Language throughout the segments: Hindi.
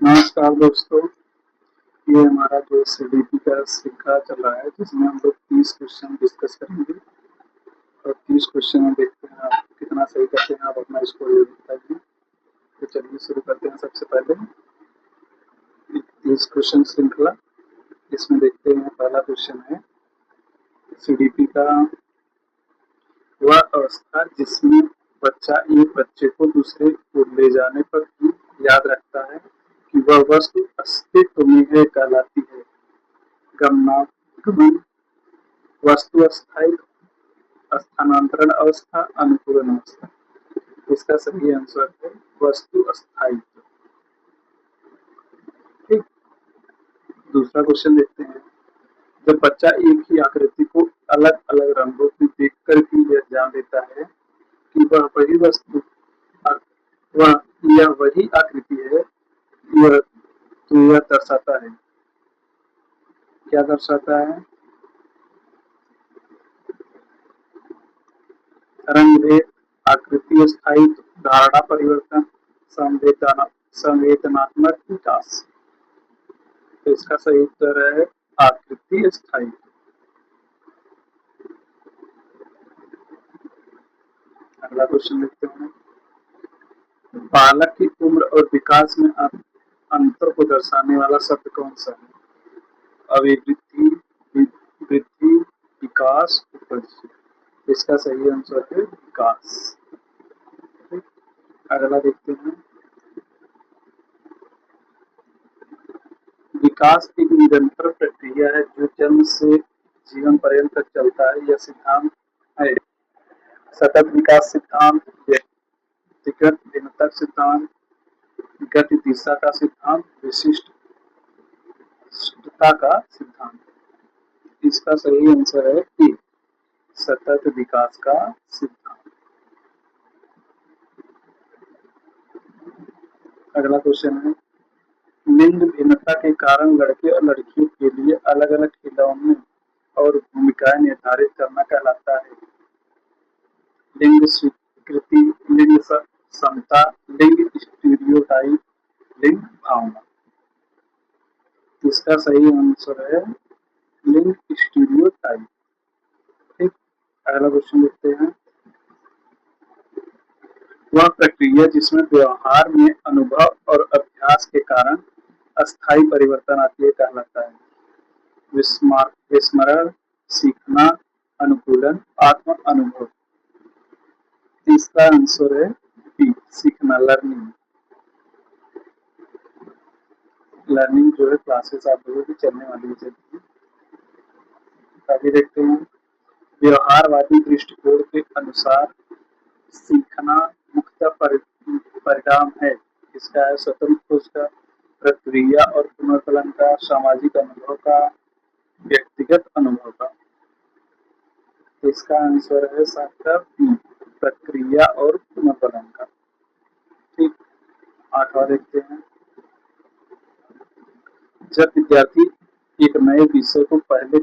नमस्कार दोस्तों, ये हमारा जो सीडीपी का श्रृंखला चल रहा है जिसमें हम लोग 30 क्वेश्चन डिस्कस करेंगे और 30 क्वेश्चन में देखते हैं आप कितना सही करते हैं, आप अपना स्कोर ये बताइए। तो चलिए शुरू करते हैं। सबसे पहले 30 क्वेश्चन श्रृंखला, इसमें देखते हैं पहला क्वेश्चन है सीडीपी का, वह अवस्था जिसमें बच्चा एक बच्चे को दूसरे को ले जाने पर भी याद रखता है कि वह वस्तु अस्तित्व में है कहलाती है। गमनागमन, वस्तु अस्थायी, स्थानांतरण अवस्था, अनुकूलन अवस्था। इसका सही आंसर है वस्तु अस्थायित्व। ठीक, दूसरा क्वेश्चन देखते हैं। जब बच्चा एक ही आकृति को अलग अलग रंगों में देखकर भी यह जान लेता है कि वह वही वस्तु वह यह वही आकृति है, यह तो यह दर्शाता है, क्या दर्शाता है? रंग भेद, आकृति स्थायित्व, धारणा परिवर्तन, संवेदनात्मक विकास। तो इसका सही उत्तर है आकृति स्थायित्व। अगला क्वेश्चन देखते हैं। बालक की उम्र और विकास में अंतर को दर्शाने वाला शब्द कौन सा है? अभिवृद्धि, वृद्धि, विकास, उपज। इसका सही आंसर है विकास। अगला देखते हैं। विकास एक निरंतर प्रक्रिया है जो जन्म से जीवन पर्यंत तक चलता है। यह सिद्धांत है सतत विकास सिद्धांत, व्यक्तिगत भिन्नता सिद्धांत, गति दिशा का सिद्धांत, विशिष्टता का सिद्धांत। इसका सही आंसर है ए, सतत विकास का सिद्धांत। अगला क्वेश्चन है। लिंग भिन्नता के कारण लड़के और लड़कियों के लिए अलग अलग खिलौने और भूमिकाएं निर्धारित करना कहलाता है। लिंग स्वीकृति, लिंग समता, लिंग स्टीरियोटाइप, लिंग भावना। इसका सही आंसर है लिंग स्टीरियोटाइप। ठीक, अगला क्वेश्चन देखते हैं। वह प्रक्रिया जिसमें व्यवहार में अनुभव और अभ्यास के कारण अस्थायी परिवर्तन आती है कहलाता है। विस्मरण, सीखना, अनुकूलन, आत्म अनुभव। इसका आंसर है बी, सीखना, लर्निंग। लर्निंग जो है क्लासेस आप लोगों की चलने वाली है। आगे देखते हैं। व्यवहारवादी दृष्टिकोण के अनुसार सीखना मुख्य परिणाम है। इसका है स्वतंत्र खोज का, प्रक्रिया और पुनर्कलन का, सामाजिक अनुभव का, व्यक्तिगत अनुभव का। इसका आंसर है सातवा बी, प्रक्रिया और पुनर्कलन का। ठीक, आठवां देखते हैं। जब विद्यार्थी एक नए विषय को पहले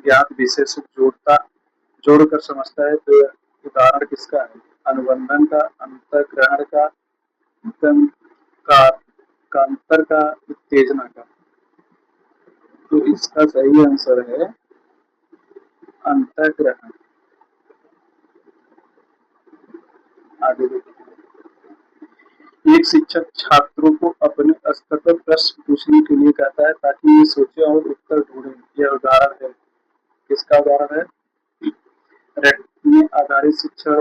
ज्ञात विषय से जोड़कर समझता है तो उदाहरण किसका है? अनुबंधन का, अंतर्ग्रहण का, का अंतर का, उत्तेजना का। तो इसका सही आंसर है अंतर्ग्रहण। आगे देखिए। एक शिक्षक छात्रों को अपने स्तर पर प्रश्न पूछने के लिए कहता है ताकि ये सोचे और उत्तर ढूंढें। यह उदाहरण है, किसका उदाहरण है? रटने आधारित शिक्षण,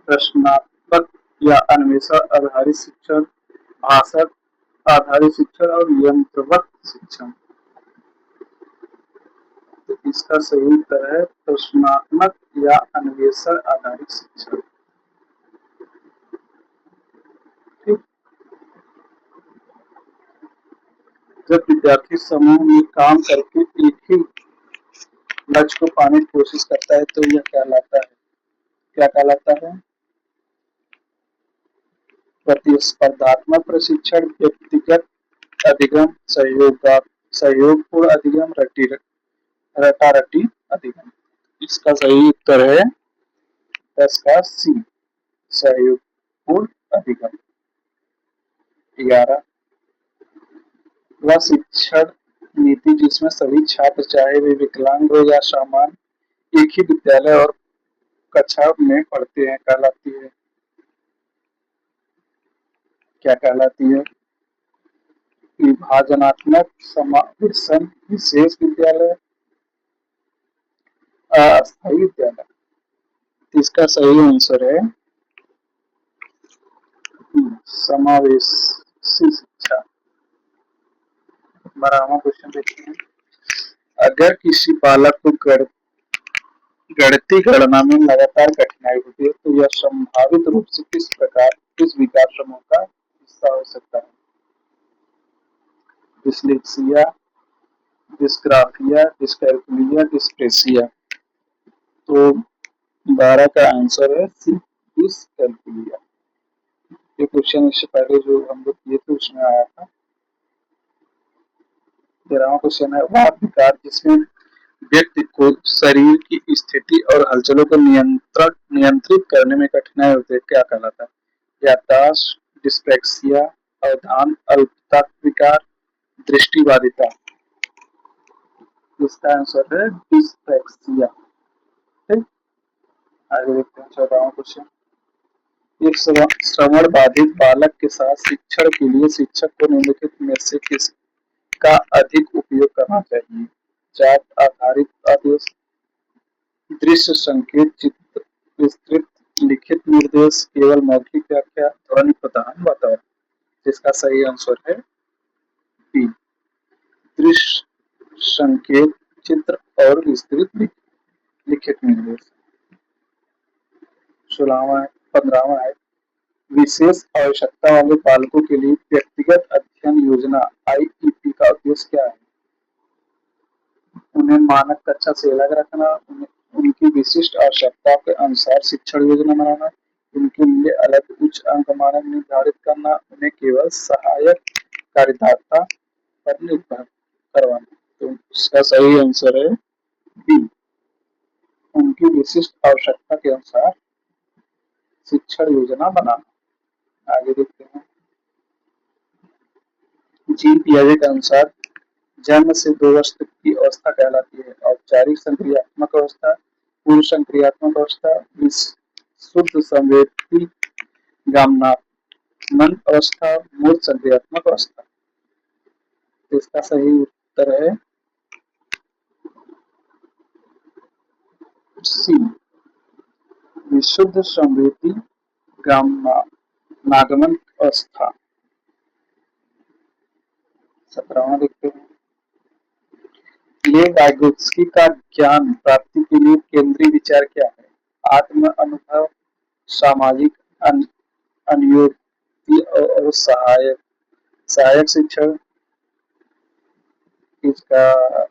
प्रश्नात्मक या अन्वेषण आधारित शिक्षण, भाषण आधारित शिक्षण और यंत्रवत शिक्षण। तो इसका सही उत्तर है प्रश्नात्मक या अन्वेषण आधारित शिक्षण। ठीक, जब विद्यार्थी समूह में काम करके एक ही लक्ष्य को पाने की कोशिश करता है तो यह कहलाता है, क्या कहलाता है? प्रतिस्पर्धात्मक प्रशिक्षण, व्यक्तिगत अधिगम, सहयोगपूर्ण अधिगम, रटारटी अधिगम। इसका सही उत्तर है इसका सी, सहयोगपूर्ण अधिगम। 11 वह शिक्षण नीति जिसमें सभी छात्र चाहे वे विकलांग हो या सामान्य एक ही विद्यालय और कक्षा में पढ़ते हैं कहलाती है। क्या कहलाती है? विभाजनात्मक समावेशन विशेष विद्यालय, अस्थायी विद्यालय। इसका सही आंसर है समावेशी शिक्षा। 12वां क्वेश्चन देखते हैं। अगर किसी बालक को गणितीय गणना में लगातार कठिनाई होती है तो यह संभावित रूप से किस विकार समूह का हिस्सा हो सकता है? Dyslexia, dysgraphia, dyscalculia, dyspraxia. तो 12 का आंसर है सी, डिस्कैल्कुलिया। ये क्वेश्चन इससे पहले जो हम लोग किए थे उसमें आया था। 13वां क्वेश्चन है वह विकार जिसमें व्यक्ति को शरीर की स्थिति और हलचलों को नियंत्रित करने में कठिनाई होती है क्या कहलाता है? याददाश्त, डिस्पेक्सिया, अवधान, अल्पता विकार, दृष्टिबाधिता। इसका आंसर है डिस्पेक्सिया। ठीक, आगे देखते हैं 14वां क्वेश्चन। एक श्रवण बाधित बालक के साथ शिक्षण के लिए शिक्षक को निम्नलिखित में से किसका अधिक उपयोग करना चाहिए? जात आधारित आदेश, दृश्य संकेत, चित्र विस्तृत, लिखित निर्देश, केवल मौखिक व्याख्या, ध्वनि प्रधान वातावरण। इसका सही आंसर है बी, दृश्य संकेत, चित्र और विस्तृत लिखित निर्देश। 16वां 15वां है विशेष आवश्यकता वाले बालकों के लिए व्यक्तिगत अध्ययन योजना आईईपी का उद्देश्य क्या है? उन्हें मानक कक्षा से अलग रखना, उनकी विशिष्ट आवश्यकताओं के अनुसार शिक्षण योजना बनाना, उनके लिए अलग उच्च अंक मानक निर्धारित करना, उन्हें केवल सहायक कार्यदाता पर निर्भर करवाना। तो इसका सही आंसर है बी, उनकी विशिष्ट आवश्यकता के अनुसार शिक्षण योजना बनाना। आगे देखते हैं। जीन पियाजे के अनुसार जन्म से 2 वर्ष तक की अवस्था कहलाती है औपचारिक संक्रियात्मक अवस्था, पूर्व संक्रियात्मक अवस्था, शुद्ध संवेदी गामनात्मक अवस्था, मूर्त संक्रियात्मक अवस्था। इसका सही उत्तर है सी, विशुद्ध संवेदी गामनागमन अवस्था। 17वां देखते हैं। लेव वाइगोत्स्की का ज्ञान प्राप्ति के लिए केंद्रीय विचार क्या है? आत्म अनुभव, सामाजिक अनुयोगी और सहायक सहायक शिक्षण। इसका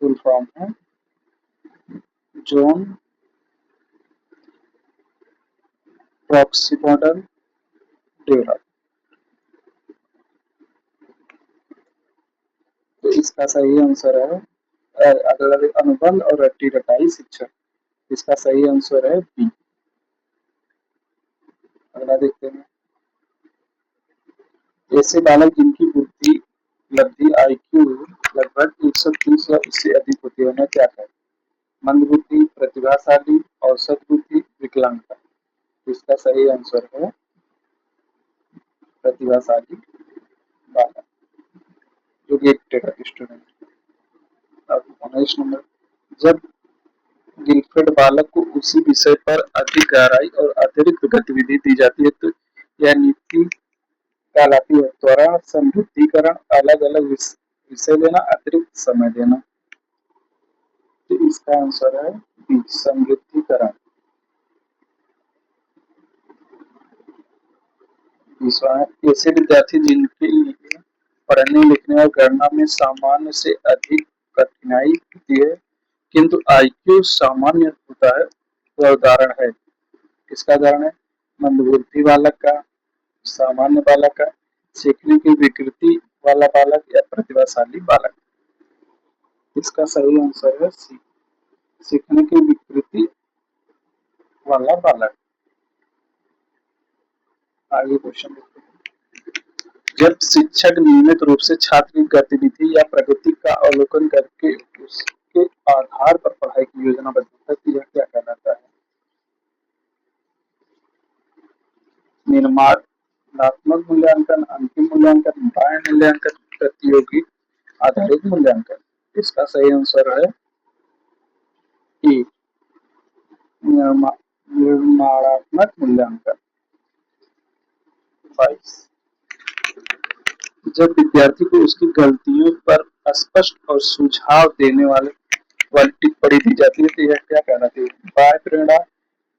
फुल फॉर्म है जॉन प्रॉक्सिमोडल डेरा। तो इसका सही आंसर है अगला अनुबंध और रट्टी रटाई शिक्षण। इसका सही आंसर है बी। अगला देखते हैं। ऐसे बालक जिनकी बुद्धि लब्धि आईक्यू लगभग 130 या उससे अधिक होती है उन्हें क्या कहते हैं? मंद बुद्धि, प्रतिभाशाली, औसत बुद्धि, विकलांगता। इसका सही आंसर है प्रतिभाशाली बालक, जो गिफ्टेड स्टूडेंट। अब 19 नंबर। जब गिफ्टेड बालक को उसी विषय पर अधिक गहराई और अतिरिक्त गतिविधि दी जाती है तो यह नीति कहलाती है त्वरण, समृद्धिकरण, अलग अलग विषय लेना, अतिरिक्त समय देना। तो इसका आंसर है बी, समृद्धिकरण। 20वां है ऐसे विद्यार्थी जिनके लिए पढ़ने लिखने और गणना में सामान्य से अधिक कठिनाई होती है किंतु आईक्यू सामान्य होता है वह उदाहरण है। किसका उदाहरण है? मंदबुद्धि बालक का, सामान्य बालक का, सीखने की विकृति वाला बालक या प्रतिभाशाली बालक। इसका सही आंसर है सी, सीखने की विकृति वाला बालक। आगे क्वेश्चन देखते हैं। जब शिक्षक नियमित रूप से छात्र की गतिविधि या प्रगति का अवलोकन करके उसके आधार पर पढ़ाई की योजना बनाता है तो यह क्या कहलाता है? निर्माणात्मक मूल्यांकन, अंतिम मूल्यांकन, बाह्य मूल्यांकन, प्रतियोगी आधारित मूल्यांकन। इसका सही आंसर है ई, निर्माणात्मक मूल्यांकन। 22। जब विद्यार्थी को उसकी गलतियों पर स्पष्ट और सुझाव देने वाली टिप्पणी दी जाती है तो यह क्या कहलाती है? बाह्य प्रेरणा,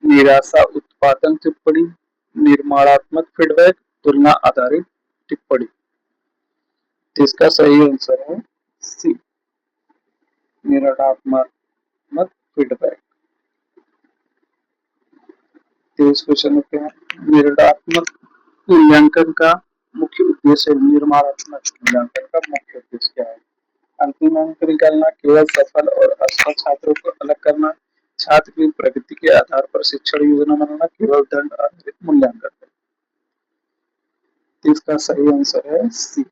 निराशा उत्पादन टिप्पणी, निर्माणात्मक फीडबैक, तुलना आधारित टिप्पणी। इसका सही आंसर है सी, निर्माणात्मक फीडबैक। 23 क्वेश्चन होते हैं। निर्माणात्मक मूल्यांकन का मुख्य उद्देश्य, निर्माणात्मक मूल्यांकन का मुख्य उद्देश्य क्या है? अंतिम अंक निकालना, केवल सफल और असफल छात्रों को अलग करना, छात्र की प्रगति के आधार पर शिक्षण योजना बनाना, केवल दंड आधारित मूल्यांकन। इसका सही आंसर है सी,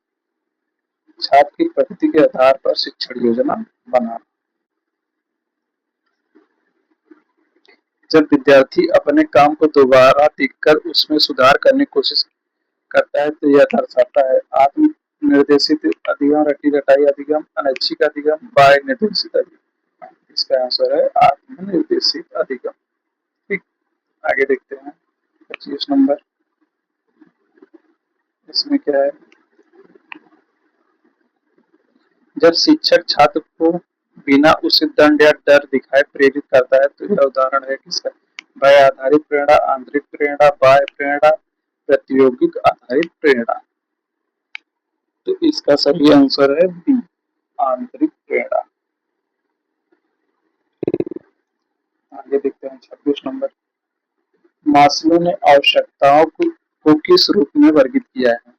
छात्र की प्रगति के आधार पर शिक्षण योजना बनाना। जब विद्यार्थी अपने काम को दोबारा देखकर उसमें सुधार करने की कोशिश करता है तो यह दर्शाता है आत्म निर्देशित अधिगम, रटी रटाई अधिगम, अनैच्छिक अधिगम, बाह्य निर्देशित अधिगम। इसका आंसर है आत्म निर्देशित अधिगम। ठीक, आगे देखते हैं 25 नंबर। इसमें क्या है? जब शिक्षक छात्र को बिना उसे दंड या डर दिखाए प्रेरित करता है तो यह उदाहरण है किसका? बाह्य आधारित प्रेरणा, आंतरिक प्रेरणा, बाह्य प्रेरणा, प्रतियोगिक आधारित प्रेरणा। तो इसका सही आंसर है बी, आंतरिक प्रेरणा। आगे देखते हैं 26 नंबर। मास्लो ने आवश्यकताओं को किस रूप में वर्गित किया है?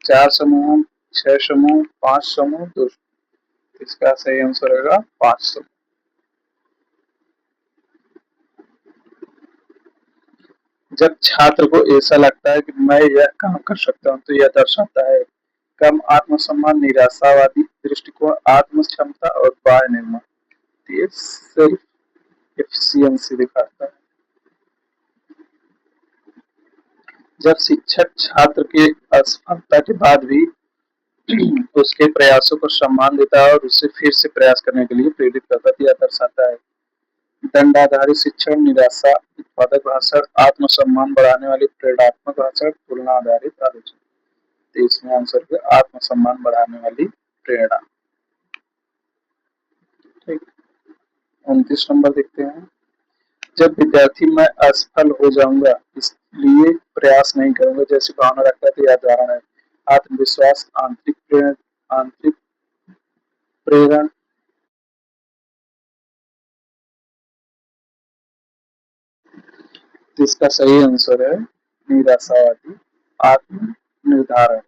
4 समूह, 6 समूह, 5 समूह, 2 समूह। इसका सही आंसर होगा 5 समूह। जब छात्र को ऐसा लगता है कि मैं यह काम कर सकता हूँ तो यह दर्शाता है कम आत्मसम्मान, निराशावादी दृष्टिकोण, आत्म क्षमता और बाह्य निर्माण। ये सेल्फ एफिशिएंसी दिखाता है। जब शिक्षक छात्र के असफलता के बाद भी उसके प्रयासों को सम्मान देता है और उसे फिर से प्रयास करने के लिए प्रेरित करता है, यह दर्शाता है दंड आधारित शिक्षण, निराशा उत्पादक भाषण, आत्मसम्मान बढ़ाने वाली प्रेरणात्मक भाषण, तुलना आधारित आलोचना। तो इसमें आंसर है आत्मसम्मान बढ़ाने वाली प्रेरणा। ठीक, 29 नंबर देखते हैं। जब विद्यार्थी मैं असफल हो जाऊंगा इसलिए प्रयास नहीं करूंगा जैसी भावना रखता है तो यह उदाहरण है आत्मविश्वास, आंतरिक प्रेरण, इसका सही आंसर है निराशावादी आत्म निर्धारण।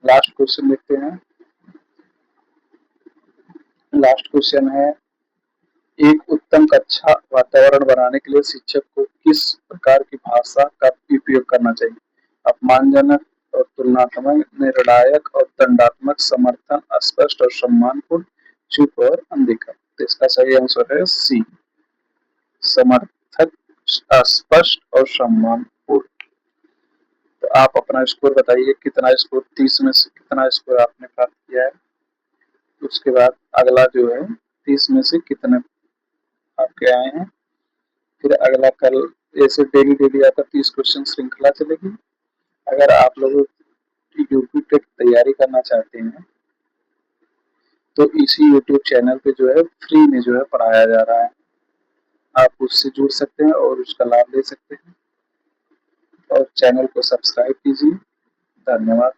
लास्ट क्वेश्चन देखते हैं। लास्ट क्वेश्चन है एक उत्तम कक्षा वातावरण बनाने के लिए शिक्षक को किस प्रकार की भाषा का उपयोग करना चाहिए? अपमानजनक और तुलनात्मक, निर्णायक और दंडात्मक, समर्थन, स्पष्ट और सम्मानपूर्ण, चुप और अनदेखा। तो इसका सही आंसर है सी, समर्थक, स्पष्ट और सम्मानपूर्ण। तो आप अपना स्कोर बताइए, कितना स्कोर 30 में से कितना स्कोर आपने प्राप्त किया है? उसके बाद अगला जो है 30 में से कितने आपके आए हैं? फिर अगला कल ऐसे डेली डेली आपका 30 क्वेश्चन श्रृंखला चलेगी। अगर आप लोग यूपी टेट तैयारी करना चाहते हैं तो इसी यूट्यूब चैनल पे जो है फ्री में जो है पढ़ाया जा रहा है, आप उससे जुड़ सकते हैं और उसका लाभ ले सकते हैं और चैनल को सब्सक्राइब कीजिए। धन्यवाद।